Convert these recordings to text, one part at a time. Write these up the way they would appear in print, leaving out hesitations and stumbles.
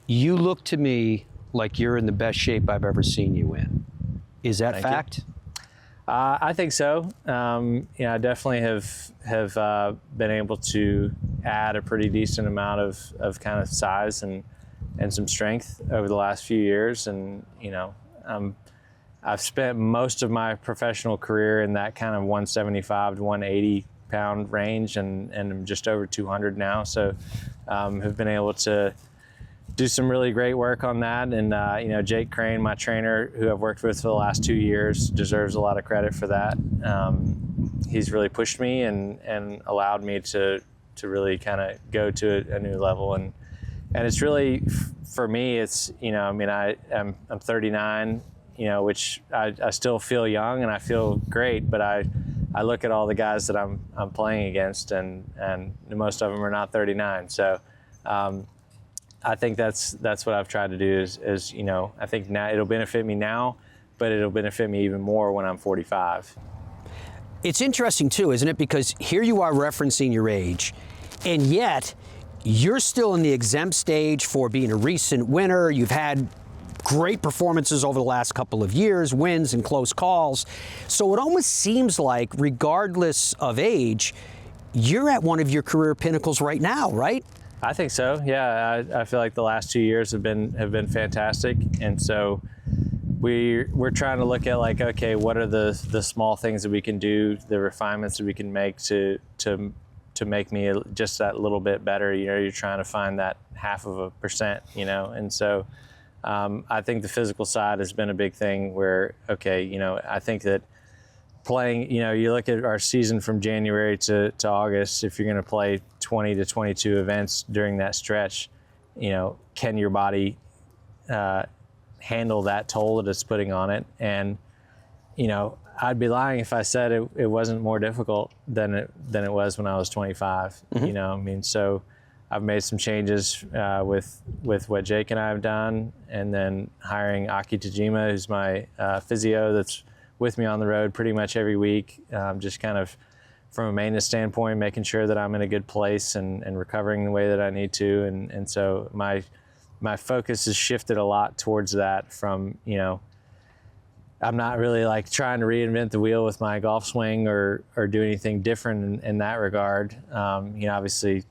You look to me like you're in the best shape I've ever seen you in. Is that Thank fact? you. I think so. I definitely have been able to add a pretty decent amount of kind of size and some strength over the last few years. And, I've spent most of my professional career in that kind of 175 to 180 pound range, and I'm just over 200 now. So have been able to do some really great work on that. And, Jake Crane, my trainer, who I've worked with for the last 2 years, deserves a lot of credit for that. He's really pushed me and allowed me to really kind of go to a new level. And it's really, for me, it's, I'm 39, which I still feel young and I feel great, but I look at all the guys that I'm playing against, and most of them are not 39. So, I think that's what I've tried to do is I think now it'll benefit me now, but it'll benefit me even more when I'm 45. It's interesting too, isn't it? Because here you are referencing your age, and yet you're still in the exempt stage for being a recent winner. You've had great performances over the last couple of years, wins and close calls. So it almost seems like, regardless of age, you're at one of your career pinnacles right now, right? I think so. Yeah, I feel like the last 2 years have been fantastic, and so we're trying to look at, like, okay, what are the small things that we can do, the refinements that we can make to make me just that little bit better. You're trying to find that 0.5%, and so I think the physical side has been a big thing. Where, okay, I think that playing, you look at our season from January to August, if you're going to play 20 to 22 events during that stretch, can your body handle that toll that it's putting on it? And, I'd be lying if I said it wasn't more difficult than it was when I was 25. Mm-hmm. So I've made some changes with what Jake and I have done, and then hiring Aki Tajima, who's my physio that's with me on the road pretty much every week, just kind of from a maintenance standpoint, making sure that I'm in a good place and recovering the way that I need to. And so my focus has shifted a lot towards that from, I'm not really like trying to reinvent the wheel with my golf swing or do anything different in that regard. Obviously,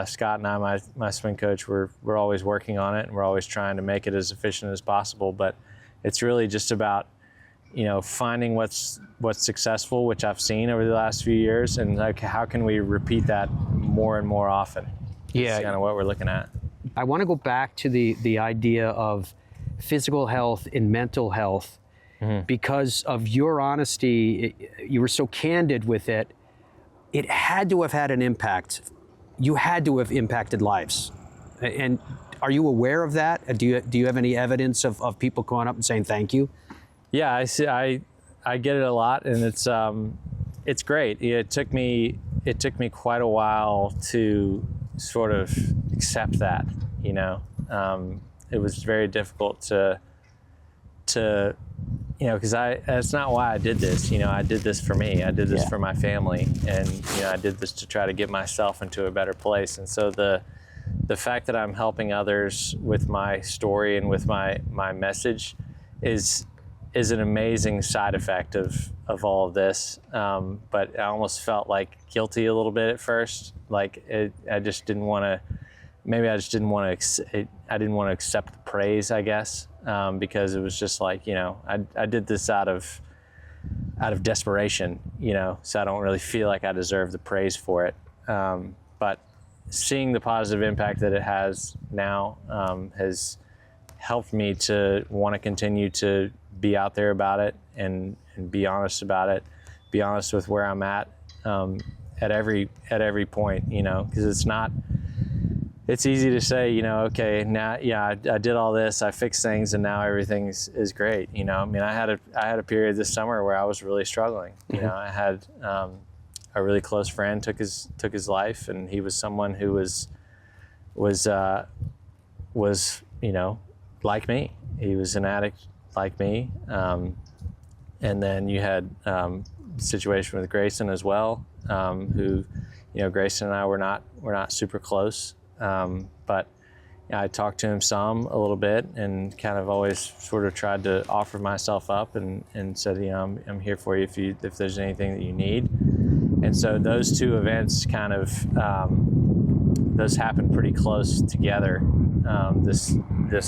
Scott and I, my swing coach, we're always working on it, and we're always trying to make it as efficient as possible. But it's really just about, finding what's successful, which I've seen over the last few years, and like, how can we repeat that more and more often? Yeah, that's kind of what we're looking at. I want to go back to the idea of physical health and mental health. Mm-hmm. Because of your honesty, you were so candid with it. It had to have had an impact. You had to have impacted lives. And are you aware of that? Do you have any evidence of people going up and saying thank you? Yeah, I see. I get it a lot, and it's great. It took me quite a while to sort of accept that. It was very difficult to because that's not why I did this. I did this for me. I did this for my family, and I did this to try to get myself into a better place. And so the fact that I'm helping others with my story and with my message is an amazing side effect of all of this. But I almost felt like guilty a little bit at first. Like I just didn't want to. Maybe I just didn't want to. I didn't want to accept the praise, I guess, because it was just like, I did this out of desperation, so I don't really feel like I deserve the praise for it. But seeing the positive impact that it has now has helped me to want to continue to be out there about it and be honest about it, be honest with where I'm at every point, because it's easy to say, okay, now, I did all this, I fixed things, and now everything is great. I had a period this summer where I was really struggling. Mm-hmm. I had a really close friend took his life, and he was someone who was like me. He was an addict like me. And then you had a situation with Grayson as well, who, Grayson and I were not super close. But I talked to him a little bit, and kind of always sort of tried to offer myself up and said, I'm here for you if there's anything that you need. And so those two events kind of, those happened pretty close together, this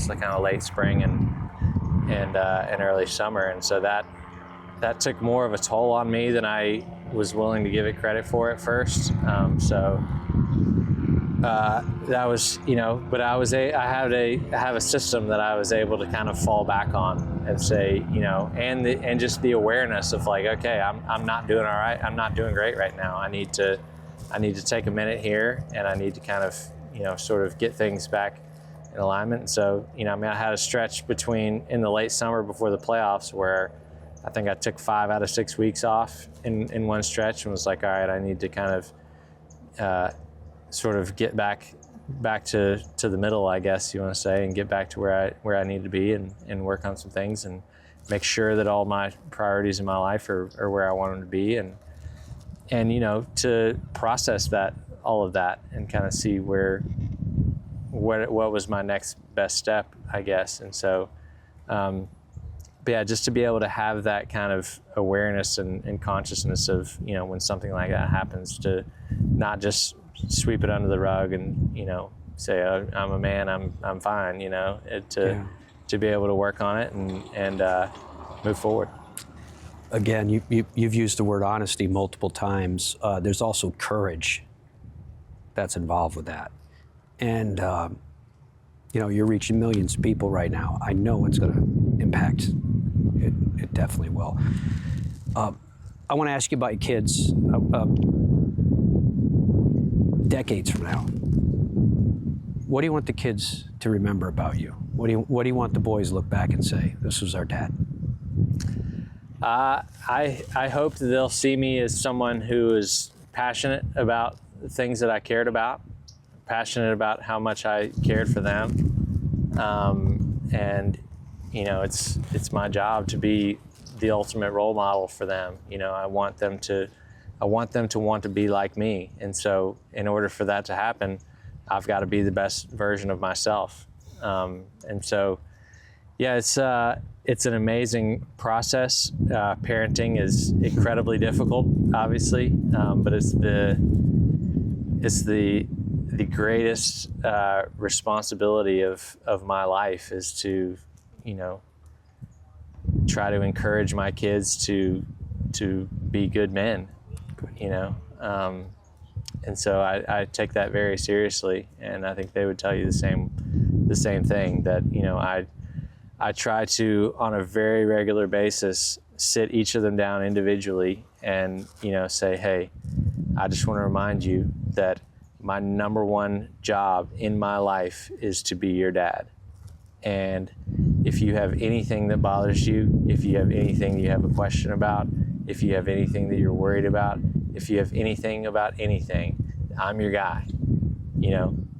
kind of late spring and early summer. And so that took more of a toll on me than I was willing to give it credit for at first. That was, but I have a system that I was able to kind of fall back on and say, and just the awareness of like, okay, I'm not doing all right. I'm not doing great right now. I need to take a minute here, and I need to kind of, sort of get things back in alignment. And so, I had a stretch in the late summer before the playoffs where I think I took 5 out of 6 weeks off in one stretch, and was like, all right, I need to kind of sort of get back to the middle, I guess you want to say, and get back to where I need to be and work on some things and make sure that all my priorities in my life are where I want them to be, and to process all of that and kind of see what was my next best step, I guess. And so but yeah, just to be able to have that kind of awareness and consciousness of, when something like that happens, to not just sweep it under the rug and, say, oh, I'm a man, I'm fine, to be able to work on it and move forward. Again, you've used the word honesty multiple times. There's also courage that's involved with that. And, you're reaching millions of people right now. I know it's going to impact. It definitely will. I want to ask you about your kids decades from now. What do you want the kids to remember about you? What do you want the boys to look back and say, this was our dad? I hope that they'll see me as someone who is passionate about the things that I cared about, passionate about how much I cared for them. And, it's my job to be the ultimate role model for them. I want them to want to be like me. And so in order for that to happen, I've got to be the best version of myself. And so, yeah, it's an amazing process. Parenting is incredibly difficult, obviously, but it's the greatest responsibility of my life is to, try to encourage my kids to be good men, and so I take that very seriously, and I think they would tell you the same thing, that I try to, on a very regular basis, sit each of them down individually and say, hey, I just want to remind you that my number one job in my life is to be your dad. And if you have anything that bothers you, if you have anything you have a question about, if you have anything that you're worried about, if you have anything about anything, I'm your guy.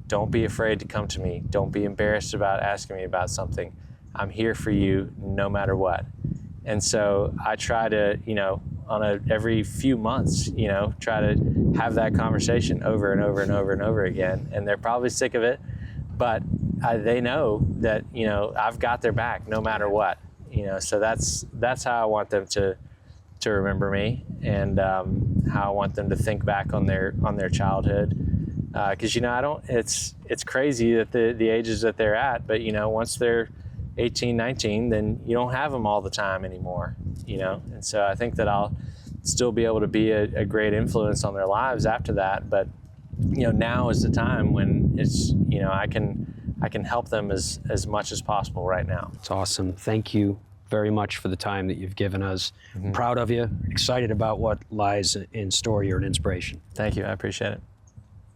Don't be afraid to come to me. Don't be embarrassed about asking me about something. I'm here for you no matter what. And so I try to, every few months, try to have that conversation over and over and over and over again. And they're probably sick of it, but they know that, I've got their back no matter what, so that's how I want them to remember me, and how I want them to think back on their childhood. Cause it's crazy that the ages that they're at, but once they're 18, 19, then you don't have them all the time anymore, and so I think that I'll still be able to be a great influence on their lives after that. But, now is the time when it's, I can help them as much as possible right now. It's awesome. Thank you very much for the time that you've given us. Mm-hmm. Proud of you, excited about what lies in store. You're an inspiration. Thank you. I appreciate it.